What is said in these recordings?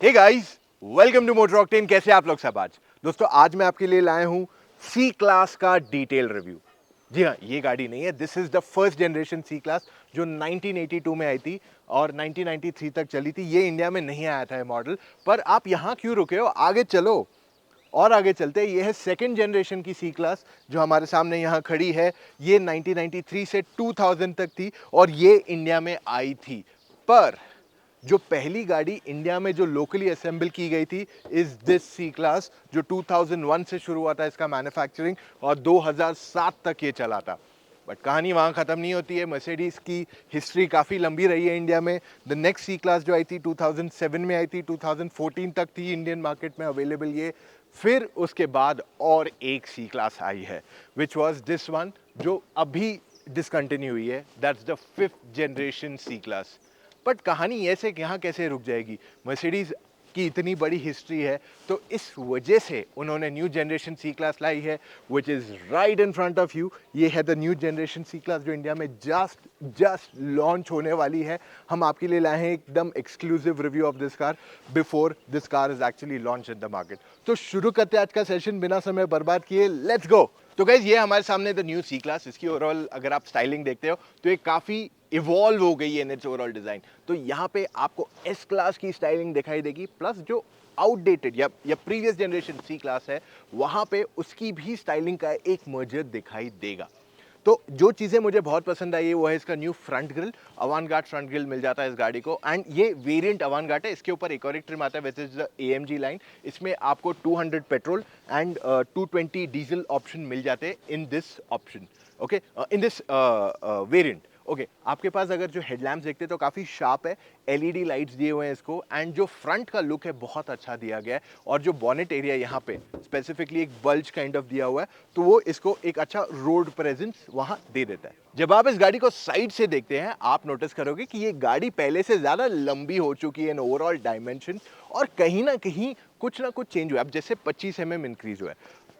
Hey guys, welcome to motor octane. कैसे आप लोग सब? आज दोस्तों, आज मैं आपके लिए लाया हूं सी क्लास का डिटेल रिव्यू। जी हाँ, ये गाड़ी नहीं है, this is the first generation C class जो 1982 में आई थी और 1993 तक चली थी। ये इंडिया में नहीं आया था ये मॉडल। पर आप यहाँ क्यों रुके हो? आगे चलो और आगे चलते हैं। ये है सेकेंड जनरेशन की सी क्लास जो हमारे सामने यहाँ खड़ी है। ये 1993 से 2000 तक थी और ये इंडिया में आई थी। पर जो पहली गाड़ी इंडिया में जो लोकली असेंबल की गई थी इज दिस सी क्लास, जो 2001 से शुरू हुआ था इसका मैन्युफैक्चरिंग और 2007 तक ये चला था। बट कहानी वहाँ ख़त्म नहीं होती है। मर्सिडीज़ की हिस्ट्री काफ़ी लंबी रही है इंडिया में। द नेक्स्ट सी क्लास जो आई थी 2007 में आई थी, 2014 तक थी इंडियन मार्केट में अवेलेबल ये। फिर उसके बाद और एक सी क्लास आई है विच वॉज दिस वन, जो अभी डिसकंटिन्यू हुई है। That's the fifth generation C class. But कहानी ऐसे यहाँ कैसे रुक जाएगी? मर्सिडीज की इतनी बड़ी हिस्ट्री है तो इस वजह से उन्होंने न्यू जनरेशन सी क्लास लाई है which is right in front of you. ये है the new generation C class जो इंडिया में जस्ट लॉन्च होने वाली है। हम आपके लिए लाए हैं एकदम exclusive review of this car before this car is actually launch in the market. तो शुरू करते हैं आज का सेशन बिना समय बर्बाद किए। Let's go. तो गाइज, ये हमारे सामने द न्यू सी क्लास। इसकी ओवरऑल अगर आप स्टाइलिंग देखते हो तो ये काफ़ी इवॉल्व हो गई है इन इट्स ओवरऑल डिज़ाइन। तो यहाँ पे आपको एस क्लास की स्टाइलिंग दिखाई देगी, प्लस जो आउटडेटेड या प्रीवियस जनरेशन सी क्लास है वहाँ पे उसकी भी स्टाइलिंग का एक मर्जर दिखाई देगा। तो जो चीज़ें मुझे बहुत पसंद आई है वो है इसका new front grille. Avantgarde front grille मिल जाता है इस गाड़ी को एंड ये वेरिएंट अवांगार्ड है। इसके ऊपर एक और एक ट्रिम आता है which is the AMG line. इसमें आपको 200 पेट्रोल एंड 220 डीजल ऑप्शन मिल जाते हैं in this option, okay, in this variant. Okay, आपके पास अगर जो हेडलैम्प्स देखते हैं तो काफ़ी शार्प है, LED लाइट्स दिए हुए हैं इसको एंड जो फ्रंट का लुक है बहुत अच्छा दिया गया है। और जो बॉनेट एरिया यहाँ पे स्पेसिफिकली एक बल्ज काइंड ऑफ दिया हुआ है तो वो इसको एक अच्छा रोड प्रेजेंस वहाँ दे देता है। जब आप इस गाड़ी को साइड से देखते हैं आप नोटिस करोगे कि ये गाड़ी पहले से ज़्यादा लंबी हो चुकी है इन ओवरऑल डायमेंशन और कहीं ना कहीं कुछ ना कुछ चेंज हुआ है। अब जैसे 25 mm इंक्रीज हुआ है,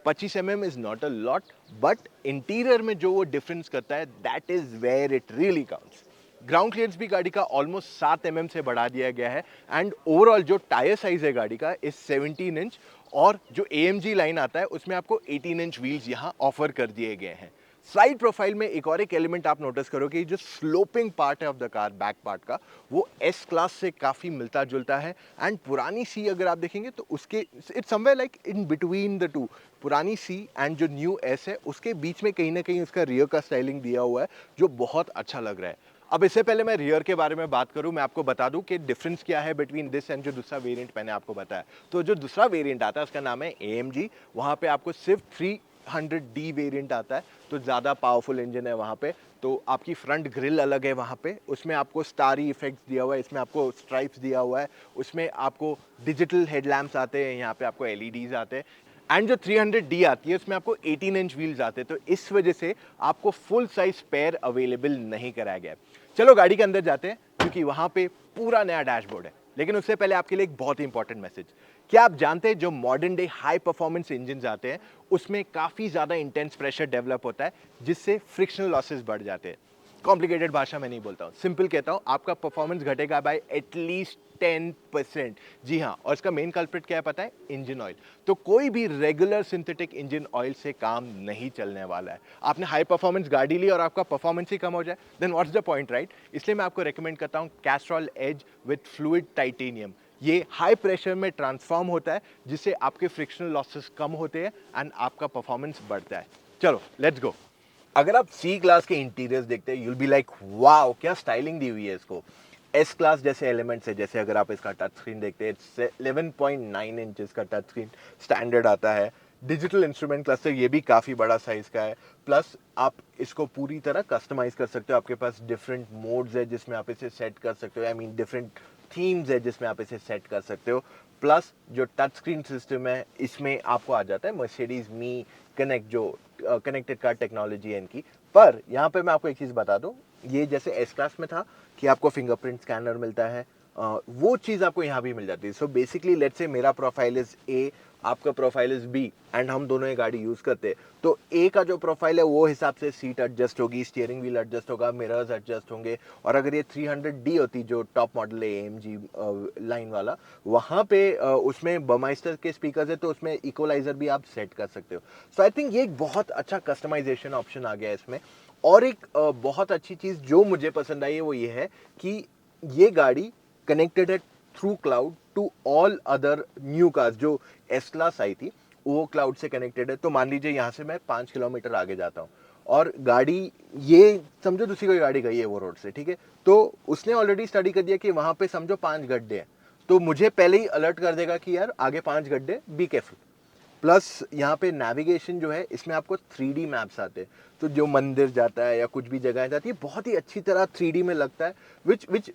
25 mm is not a lot, but interior में जो वो डिफरेंस करता है that is where it really counts. Ground clearance भी गाड़ी का ऑलमोस्ट 7 mm से बढ़ा दिया गया है एंड ओवरऑल जो टायर साइज है गाड़ी का इस 17 इंच और जो AMG लाइन आता है उसमें आपको 18 इंच व्हील्स यहाँ ऑफर कर दिए गए हैं। साइड प्रोफाइल में एक और एक एलिमेंट आप नोटिस करोगे, जो स्लोपिंग पार्ट है of the car, back part का, वो एस क्लास से काफ़ी मिलता जुलता है एंड पुरानी सी अगर आप देखेंगे तो उसके it's somewhere like in between the two. पुरानी सी एंड जो न्यू एस है उसके बीच में कहीं ना कहीं उसका रियर का स्टाइलिंग दिया हुआ है जो बहुत अच्छा लग रहा है। अब इससे पहले मैं रियर के बारे में बात करूं, मैं आपको बता दूं कि डिफरेंस क्या है बिटवीन दिस एंड जो दूसरा वेरिएंट मैंने आपको बताया। तो जो दूसरा वेरिएंट आता है उसका नाम है AMG। वहां पे आपको सिर्फ 300D वेरिएंट आता है, तो ज़्यादा पावरफुल इंजन है वहाँ पे। तो आपकी फ्रंट ग्रिल अलग है वहाँ पे, उसमें आपको स्टारी इफेक्ट्स दिया हुआ है, इसमें आपको स्ट्राइप्स दिया हुआ है, उसमें आपको डिजिटल हेडलैम्प्स आते हैं, यहाँ पे आपको LEDs आते हैं एंड जो 300D आती है उसमें आपको 18 इंच व्हील्स आते हैं। तो इस वजह से आपको फुल साइज स्पेयर अवेलेबल नहीं कराया गया है। चलो गाड़ी के अंदर जाते हैं क्योंकि वहाँ पे पूरा नया डैशबोर्ड है। लेकिन उससे पहले आपके लिए एक बहुत ही इंपॉर्टेंट मैसेज। क्या आप जानते हैं जो modern day high performance engine आते हैं उसमें काफ़ी ज़्यादा इंटेंस प्रेशर डेवलप होता है जिससे फ्रिक्शनल लॉसेस बढ़ जाते हैं। कॉम्प्लिकेटेड भाषा में नहीं बोलता हूँ, सिंपल कहता हूँ, आपका परफॉर्मेंस घटेगा बाय एटलीस्ट 10%। जी हाँ, और इसका मेन कल्प्रिट क्या है पता है? Engine oil. तो कोई भी रेगुलर सिंथेटिक इंजन ऑयल से काम नहीं चलने वाला है। आपने हाई परफॉर्मेंस गाड़ी ली और आपका परफॉर्मेंस ही कम हो जाए, then what's the point, right? इसलिए मैं आपको रेकमेंड करता हूँ Castrol edge with fluid titanium. ये हाई प्रेशर में ट्रांसफॉर्म होता है जिससे आपके फ्रिक्शनल लॉसेस कम होते हैं एंड आपका परफॉर्मेंस बढ़ता है। चलो लेट्स गो। अगर आप सी क्लास के इंटीरियर्स देखते हैं यूल बी लाइक वाओ, क्या स्टाइलिंग दी हुई है इसको। एस क्लास जैसे एलिमेंट्स है, जैसे अगर आप इसका टच स्क्रीन देखते हैं 11.9 इंचेस का टच स्क्रीन स्टैंडर्ड आता है। डिजिटल इंस्ट्रूमेंट क्लस्टर ये भी काफ़ी बड़ा साइज का है, प्लस आप इसको पूरी तरह कस्टमाइज कर सकते हो। आपके पास डिफरेंट मोड्स है जिसमें आप इसे सेट कर सकते हो, आई मीन डिफरेंट थीम्स है जिसमें आप इसे सेट कर सकते हो। प्लस जो टच स्क्रीन सिस्टम है इसमें आपको आ जाता है मर्सिडीज मी कनेक्ट, जो कनेक्टेड कार टेक्नोलॉजी है इनकी। पर यहाँ पे मैं आपको एक चीज़ बता दूँ, ये जैसे एस क्लास में था कि आपको फिंगरप्रिंट स्कैनर मिलता है, वो चीज़ आपको यहाँ भी मिल जाती है। सो बेसिकली लेट्स से मेरा प्रोफाइल इज A, आपका प्रोफाइल इज बी एंड हम दोनों ये गाड़ी यूज़ करते हैं, तो ए का जो प्रोफाइल है वो हिसाब से सीट एडजस्ट होगी, स्टीयरिंग व्हील एडजस्ट होगा, मिरर्स एडजस्ट होंगे। और अगर ये 300D होती जो टॉप मॉडल है AMG लाइन वाला, वहाँ पे उसमें बमाइस्टर के स्पीकर्स है, तो उसमें इक्वलाइजर भी आप सेट कर सकते हो। सो आई थिंक ये एक बहुत अच्छा कस्टमाइजेशन ऑप्शन आ गया है इसमें। और एक बहुत अच्छी चीज़ जो मुझे पसंद आई है वो ये है कि ये गाड़ी कनेक्टेड है through cloud to all other new cars. जो एस क्लास आई थी वो क्लाउड से कनेक्टेड है। तो मान लीजिए यहाँ से मैं 5 किलोमीटर आगे जाता हूँ और गाड़ी, ये समझो दूसरी कोई गाड़ी गई है वो रोड से, ठीक है, तो उसने ऑलरेडी स्टडी कर दिया कि वहाँ पे समझो 5 गड्ढे हैं, तो मुझे पहले ही अलर्ट कर देगा कि यार आगे 5 गड्ढे, बी केयरफुल। प्लस यहाँ पे नेविगेशन जो है इसमें आपको 3D मैप्स आते हैं, तो जो मंदिर जाता है या कुछ भी जगह जाती है बहुत ही अच्छी तरह 3D में लगता है, which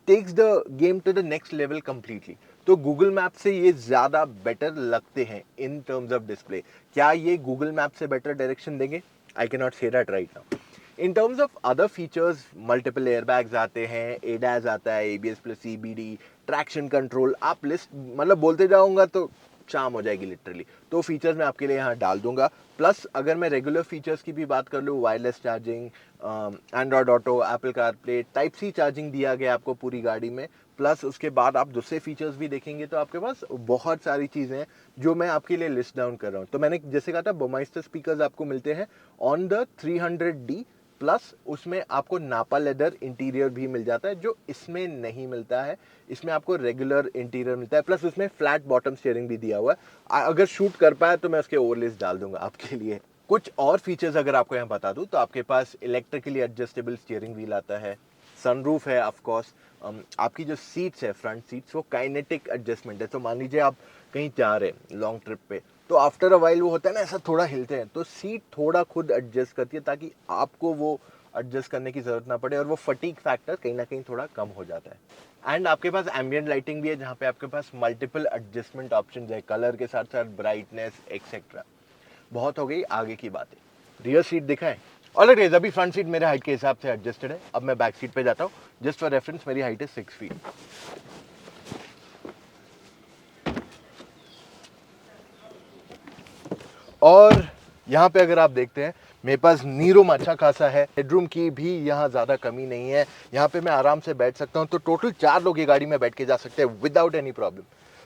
takes the game to the next level completely. तो गूगल मैप से ये ज़्यादा बेटर लगते हैं इन टर्म्स ऑफ डिस्प्ले। क्या ये गूगल मैप से बेटर डायरेक्शन देंगे? I can not say that right now. In terms of other features, multiple airbags आते हैं, एडास आता है, ABS plus CBD, traction control, आप लिस्ट मतलब बोलते जाऊंगा तो शाम हो जाएगी लिटरली। तो फीचर्स मैं आपके लिए यहाँ डाल दूंगा। प्लस अगर मैं रेगुलर फीचर्स की भी बात कर लूँ, wireless charging, Android Auto, Apple CarPlay, type C charging दिया गया आपको पूरी गाड़ी में। प्लस उसके बाद आप दूसरे फीचर्स भी देखेंगे तो आपके पास बहुत सारी चीज़ें हैं जो मैं आपके लिए लिस्ट डाउन कर रहा हूँ। तो मैंने जैसे कहा था बमाइस्टर स्पीकर्स आपको मिलते हैं ऑन द 300D, प्लस उसमें आपको नापा लेदर इंटीरियर भी मिल जाता है जो इसमें नहीं मिलता है। इसमें आपको रेगुलर इंटीरियर मिलता है, प्लस उसमें फ्लैट बॉटम स्टीयरिंग भी दिया हुआ है। अगर शूट कर पाया तो मैं उसके ओवरलेस डाल दूंगा आपके लिए। कुछ और फीचर्स अगर आपको यहाँ बता दूं तो आपके पास इलेक्ट्रिकली एडजस्टेबल स्टीयरिंग व्हील आता है, सनरूफ है ऑफ कोर्स, आपकी जो सीट्स है फ्रंट सीट्स वो काइनेटिक एडजस्टमेंट है। तो मान लीजिए आप कहीं जा रहे हैं लॉन्ग ट्रिप पे, तो आफ्टर अ वाइल वो होता है ना ऐसा थोड़ा हिलते हैं, तो सीट थोड़ा खुद एडजस्ट करती है ताकि आपको वो एडजस्ट करने की जरूरत ना पड़े और वो फटीग फैक्टर कहीं ना कहीं थोड़ा कम हो जाता है। एंड आपके पास एम्बियंट लाइटिंग भी है जहाँ पे आपके पास मल्टीपल एडजस्टमेंट ऑप्शंस है, कलर के साथ साथ ब्राइटनेस एक्सेट्रा। बहुत हो गई आगे की बातें, रियर सीट दिखाएं। ऑलराइट गाइस, अभी फ्रंट सीट मेरे हाइट के हिसाब से एडजस्टेड है। अब मैं बैक सीट पे जाता हूँ। जस्ट फॉर रेफरेंस मेरी हाइट है 6 फीट। और यहाँ पे अगर आप देखते हैं मेरे पास नी रूम अच्छा खासा है, हेडरूम की भी यहाँ ज़्यादा कमी नहीं है। यहाँ पे मैं आराम से बैठ सकता हूँ, तो टोटल 4 लोग ये गाड़ी में बैठ के जा सकते हैं विदाउट एनी प्रॉब्लम।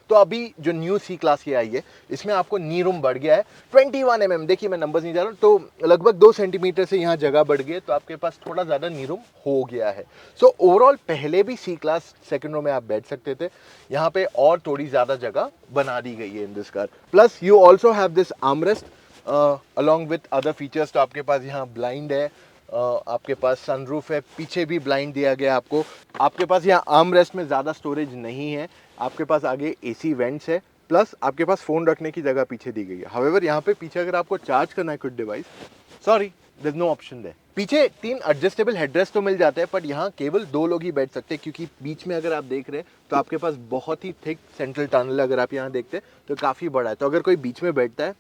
तो अभी जो न्यू सी क्लास की आई है इसमें आपको नी रूम बढ़ गया है 21 mm। देखिए मैं नंबर्स नहीं जा रहा हूँ, तो लगभग 2 सेंटीमीटर से यहाँ जगह बढ़ गई है, तो आपके पास थोड़ा ज़्यादा नी रूम हो गया है। सो ओवरऑल पहले भी सी क्लास सेकंड रो में आप बैठ सकते थे, यहाँ पे और थोड़ी ज़्यादा जगह बना दी गई है in this car. Plus you also have this armrest along with other features. तो आपके पास यहाँ ब्लाइंड है, आपके पास सनरूफ है, पीछे भी ब्लाइंड दिया गया आपको। आपके पास यहाँ आर्म रेस्ट में ज़्यादा स्टोरेज नहीं है, आपके पास आगे AC वेंट्स है, प्लस आपके पास फ़ोन रखने की जगह पीछे दी गई है। हाउएवर यहाँ पे पीछे अगर आपको चार्ज करना है कुछ device, sorry there is no option there. पीछे 3 एडजस्टेबल हेडरेस्ट तो मिल जाते हैं, बट यहाँ केवल 2 लोग ही बैठ सकते हैं, क्योंकि बीच में अगर आप देख रहे हैं तो आपके पास बहुत ही थिक सेंट्रल टनल, अगर आप यहाँ देखते हैं तो काफ़ी बड़ा है। तो अगर कोई बीच में बैठता है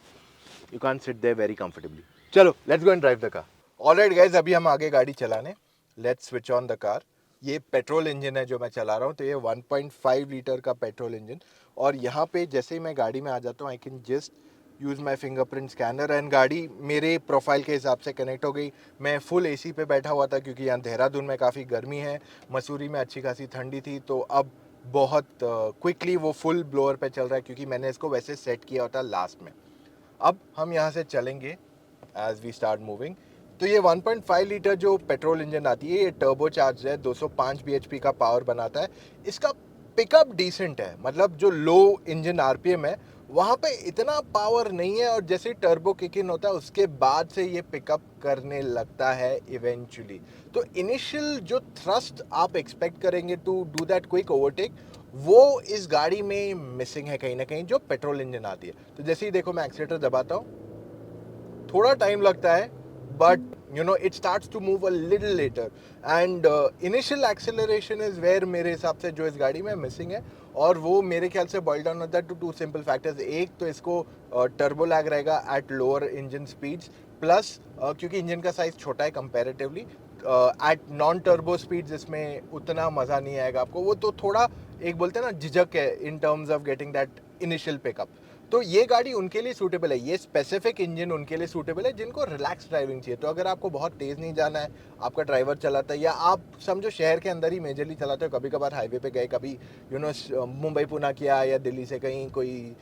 you can sit there very comfortably. चलो let's go and drive the car. Alright guys, अभी हम आगे गाड़ी चलाने, let's switch on the car. ये पेट्रोल इंजन है जो मैं चला रहा हूँ, तो ये 1.5 लीटर का पेट्रोल इंजन। और यहाँ पे जैसे ही मैं गाड़ी में आ जाता हूँ I can just use my fingerprint scanner and गाड़ी मेरे प्रोफाइल के हिसाब से कनेक्ट हो गई। मैं फुल AC पे बैठा हुआ था क्योंकि यहाँ देहरादून में काफ़ी गर्मी है, मसूरी में अच्छी खासी ठंडी थी, तो अब बहुत क्विकली वो फुल ब्लोअर पे चल रहा है क्योंकि मैंने इसको वैसे सेट किया होता लास्ट में। अब हम यहाँ से चलेंगे एज वी स्टार्ट मूविंग। तो ये 1.5 लीटर जो पेट्रोल इंजन आती है ये टर्बो चार्ज है, 205 bhp का पावर बनाता है। इसका पिकअप डिसेंट है, मतलब जो लो इंजन RPM है वहाँ पे इतना पावर नहीं है, और जैसे टर्बो किक इन होता है उसके बाद से ये पिकअप करने लगता है इवेंचुअली। तो इनिशियल जो थ्रस्ट आप एक्सपेक्ट करेंगे to do that quick overtake, वो इस गाड़ी में मिसिंग है कहीं ना कहीं जो पेट्रोल इंजन आती है। तो जैसे ही देखो मैं एक्सीलेटर दबाता हूँ, थोड़ा टाइम लगता है, but you know it starts to move a little later. And initial acceleration is where मेरे हिसाब से जो इस गाड़ी में मिसिंग है, और वो मेरे ख्याल से बॉइल डाउन होता है टू 2 सिंपल फैक्टर्स। एक तो इसको टर्बो लैग रहेगा at lower engine speeds, plus क्योंकि इंजन का साइज छोटा है comparatively, at non turbo speeds इसमें उतना मज़ा नहीं आएगा आपको। वो तो थोड़ा एक बोलते हैं ना झिझक है in terms of getting that initial pickup. तो ये गाड़ी उनके लिए सूटेबल है, ये स्पेसिफिक इंजन उनके लिए सूटेबल है जिनको रिलैक्स ड्राइविंग चाहिए। तो अगर आपको बहुत तेज़ नहीं जाना है, आपका ड्राइवर चलाता है, या आप समझो शहर के अंदर ही मेजरली चलाते हो, कभी कभार हाईवे पे गए, कभी मुंबई पुणे किया, या दिल्ली से कहीं कोई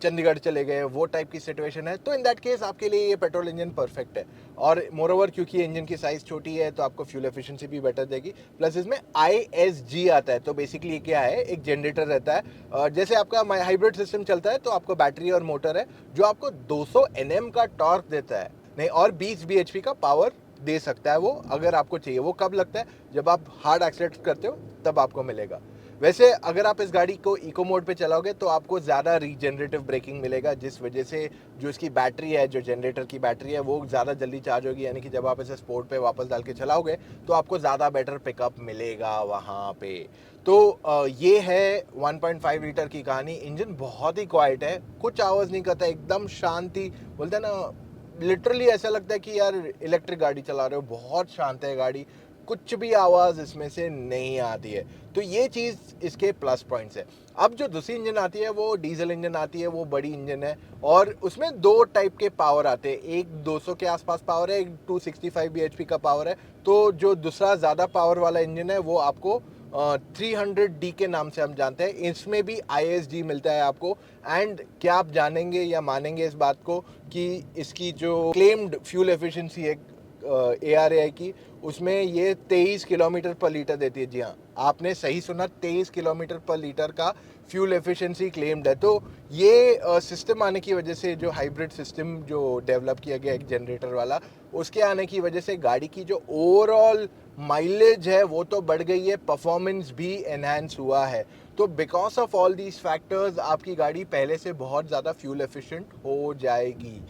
चंडीगढ़ चले गए, वो टाइप की सिचुएशन है, तो इन दैट केस आपके लिए ये पेट्रोल इंजन परफेक्ट है। और मोरओवर क्योंकि इंजन की साइज़ छोटी है तो आपको फ्यूल एफिशिएंसी भी बेटर देगी। प्लस इसमें ISG आता है, तो बेसिकली क्या है, एक जनरेटर रहता है। जैसे आपका हाइब्रिड सिस्टम चलता है तो आपको बैटरी और मोटर है जो आपको 200 Nm का टॉर्क देता है, नहीं, और 20 bhp का पावर दे सकता है वो, अगर आपको चाहिए। वो कब लगता है, जब आप हार्ड एक्सीलरेट करते हो तब आपको मिलेगा। वैसे अगर आप इस गाड़ी को इको मोड पे चलाओगे तो आपको ज़्यादा रीजनरेटिव ब्रेकिंग मिलेगा, जिस वजह से जो इसकी बैटरी है, जो जनरेटर की बैटरी है, वो ज़्यादा जल्दी चार्ज होगी। यानी कि जब आप इसे स्पोर्ट पे वापस डाल के चलाओगे तो आपको ज़्यादा बेटर पिकअप मिलेगा वहाँ पे। तो ये है 1.5 लीटर की कहानी। इंजन बहुत ही क्वाइट है, कुछ आवाज़ नहीं करता, एकदम शांति, बोलते हैं ना, लिटरली ऐसा लगता है कि यार इलेक्ट्रिक गाड़ी चला रहे हो, बहुत शांत है गाड़ी, कुछ भी आवाज़ इसमें से नहीं आती है। तो ये चीज़ इसके प्लस पॉइंट्स है। अब जो दूसरी इंजन आती है वो डीजल इंजन आती है, वो बड़ी इंजन है, और उसमें 2 टाइप के पावर आते हैं, एक 200 के आसपास पावर है, एक 265 bhp का पावर है। तो जो दूसरा ज़्यादा पावर वाला इंजन है वो आपको 300D के नाम से हम जानते हैं, इसमें भी ISG मिलता है आपको। एंड क्या आप जानेंगे या मानेंगे इस बात को कि इसकी जो क्लेम्ड फ्यूल एफिशिएंसी है ARAI की, उसमें ये 23 किलोमीटर पर लीटर देती है। जी हाँ, आपने सही सुना, 23 किलोमीटर पर लीटर का फ्यूल एफिशिएंसी क्लेम्ड है। तो ये सिस्टम आने की वजह से, जो हाइब्रिड सिस्टम जो डेवलप किया गया एक जनरेटर वाला, उसके आने की वजह से गाड़ी की जो ओवरऑल माइलेज है वो तो बढ़ गई है, परफॉर्मेंस भी एनहांस हुआ है। तो because of all these factors आपकी गाड़ी पहले से बहुत ज़्यादा फ्यूल एफिशिएंट हो जाएगी।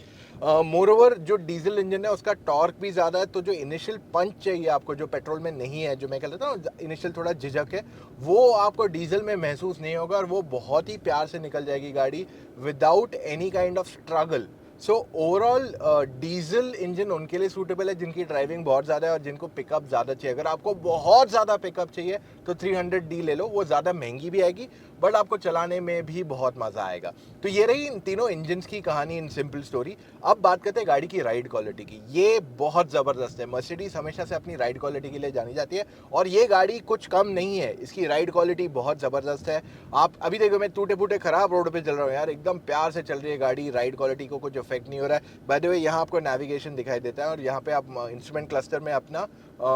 मोरओवर जो डीजल इंजन है उसका टॉर्क भी ज़्यादा है, तो जो इनिशियल पंच चाहिए आपको, जो पेट्रोल में नहीं है, जो मैं कह लेता हूँ इनिशियल थोड़ा झिझक है, वो आपको डीजल में महसूस नहीं होगा, और वो बहुत ही प्यार से निकल जाएगी गाड़ी without any kind of struggle. So overall diesel engine उनके लिए सूटेबल है जिनकी ड्राइविंग बहुत ज़्यादा है और जिनको पिकअप ज़्यादा चाहिए। अगर आपको बहुत ज़्यादा पिकअप चाहिए तो 300D ले लो, वो ज़्यादा महंगी भी आएगी बट आपको चलाने में भी बहुत मज़ा आएगा। तो ये रही इन तीनों इंजन्स की कहानी इन सिंपल स्टोरी। अब बात करते हैं गाड़ी की राइड क्वालिटी की। ये बहुत ज़बरदस्त है। मर्सिडीज हमेशा से अपनी राइड क्वालिटी के लिए जानी जाती है और ये गाड़ी कुछ कम नहीं है, इसकी राइड क्वालिटी बहुत ज़बरदस्त है। आप अभी देखो, मैं टूटे फूटे खराब रोड पे चल रहा हूँ यार, एकदम प्यार से चल रही है गाड़ी, राइड क्वालिटी को कुछ इफेक्ट नहीं हो रहा है। बाय द वे, यहाँ आपको नेविगेशन दिखाई देता है और यहाँ पे आप इंस्ट्रूमेंट क्लस्टर में अपना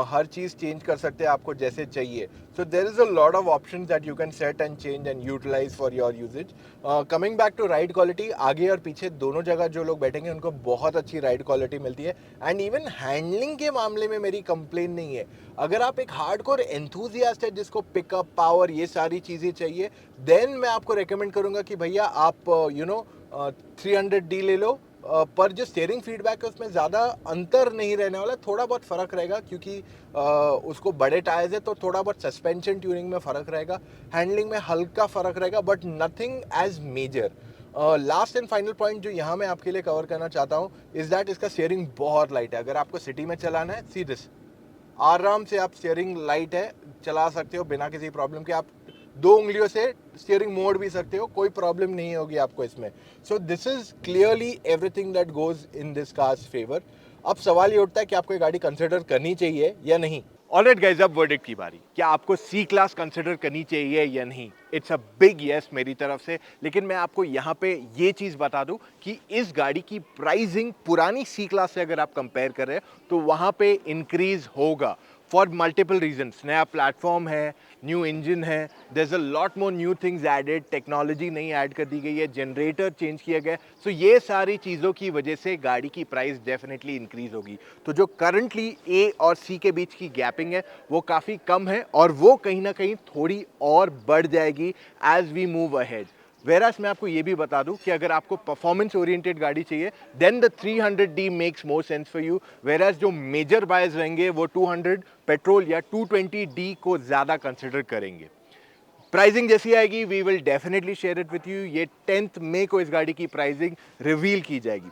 हर चीज़ चेंज कर सकते हैं आपको जैसे चाहिए। So there is a lot of option that you can set and change and utilise for your usages. Coming back to ride quality, आगे और पीछे दोनों जगह जो लोग बैठेंगे उनको बहुत अच्छी राइड क्वालिटी मिलती है। एंड इवन हैंडलिंग के मामले में मेरी कंप्लेन नहीं है। अगर आप एक हार्डकोर एंथुजियास्ट है जिसको पिकअप, पावर, ये सारी चीज़ें चाहिए, देन मैं आपको रेकमेंड करूँगा कि भैया आप 300D ले लो। पर जो स्टीयरिंग फीडबैक है उसमें ज़्यादा अंतर नहीं रहने वाला, थोड़ा बहुत फ़र्क रहेगा क्योंकि उसको बड़े टायर्स है, तो थोड़ा बहुत सस्पेंशन ट्यूनिंग में फ़र्क रहेगा, हैंडलिंग में हल्का फ़र्क रहेगा, but nothing as major. Last and final point जो यहाँ मैं आपके लिए कवर करना चाहता हूँ इज़ दैट इसका स्टीयरिंग बहुत लाइट है। अगर आपको सिटी में चलाना है, सी दिस, आराम से आप स्टीयरिंग लाइट है चला सकते हो बिना किसी प्रॉब्लम के। आप 2 उंगलियों से स्टीयरिंग मोड़ भी सकते हो, कोई प्रॉब्लम नहीं होगी आपको इसमें। So this is clearly everything that goes in this cars favour. अब सवाल ये उठता है कि आपको ये गाड़ी कंसिडर करनी चाहिए या नहीं। ऑलराइट गाइस, अब वर्डिक्ट की बारी। क्या आपको सी क्लास कंसिडर करनी चाहिए या नहीं? इट्स अ बिग यस मेरी तरफ से। लेकिन मैं आपको यहाँ पे ये चीज़ बता दूँ कि इस गाड़ी की प्राइसिंग पुरानी सी क्लास से अगर आप कंपेयर कर रहे हैं तो वहाँ पे इंक्रीज होगा फॉर मल्टीपल रीजन्स। नया प्लेटफॉर्म है, न्यू इंजन है, there is a lot more new things added, technology नई ऐड कर दी गई है, जनरेटर चेंज किया गया है। सो ये सारी चीज़ों की वजह से गाड़ी की प्राइस डेफिनेटली इंक्रीज होगी। तो जो करंटली ए और सी के बीच की गैपिंग है वो काफ़ी कम है और वो कहीं ना कहीं थोड़ी और बढ़ जाएगी as we move ahead. Whereas मैं आपको ये भी बता दूं कि अगर आपको परफॉर्मेंस ओरिएंटेड गाड़ी चाहिए then the 300D makes more sense for you. Whereas जो मेजर बायर्स रहेंगे वो 200 पेट्रोल या 220D को ज़्यादा कंसिडर करेंगे। प्राइसिंग जैसी आएगी we will definitely share it with you. ये 10th मई को इस गाड़ी की प्राइसिंग रिवील की जाएगी।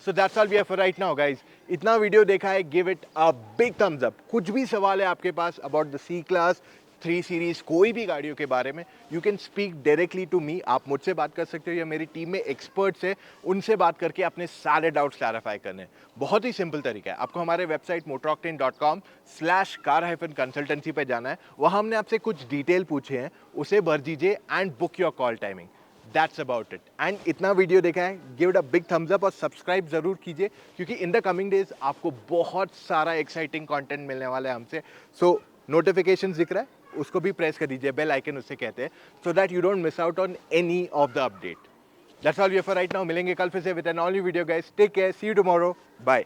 So that's all we have for right now guys. इतना वीडियो देखा है, give it a big thumbs up. कुछ भी सवाल है आपके पास about the C class, 3 series, कोई भी गाड़ियों के बारे में, you can speak directly to me. आप मुझसे बात कर सकते हो या मेरी टीम में एक्सपर्ट्स है, उनसे बात करके अपने सारे डाउट्स क्लैरिफाई करने हैं। बहुत ही सिंपल तरीका है, आपको हमारे वेबसाइट motoroctane.com/car-consultancy पे जाना है। वहाँ हमने आपसे कुछ डिटेल पूछे हैं, उसे भर दीजिए and book your call timing. That's about it. And इतना वीडियो देखा है, give it a big thumbs up और सब्सक्राइब जरूर कीजिए, क्योंकि इन द कमिंग डेज आपको बहुत सारा एक्साइटिंग कंटेंट मिलने वाला है हमसे। सो नोटिफिकेशन दिख रहा है, उसको भी प्रेस कर दीजिए, बेल आइकन उससे कहते हैं, so that you don't miss out on any of the update. That's all for right now. मिलेंगे कल फिर से with an all new video guys. Take care, see you tomorrow, bye.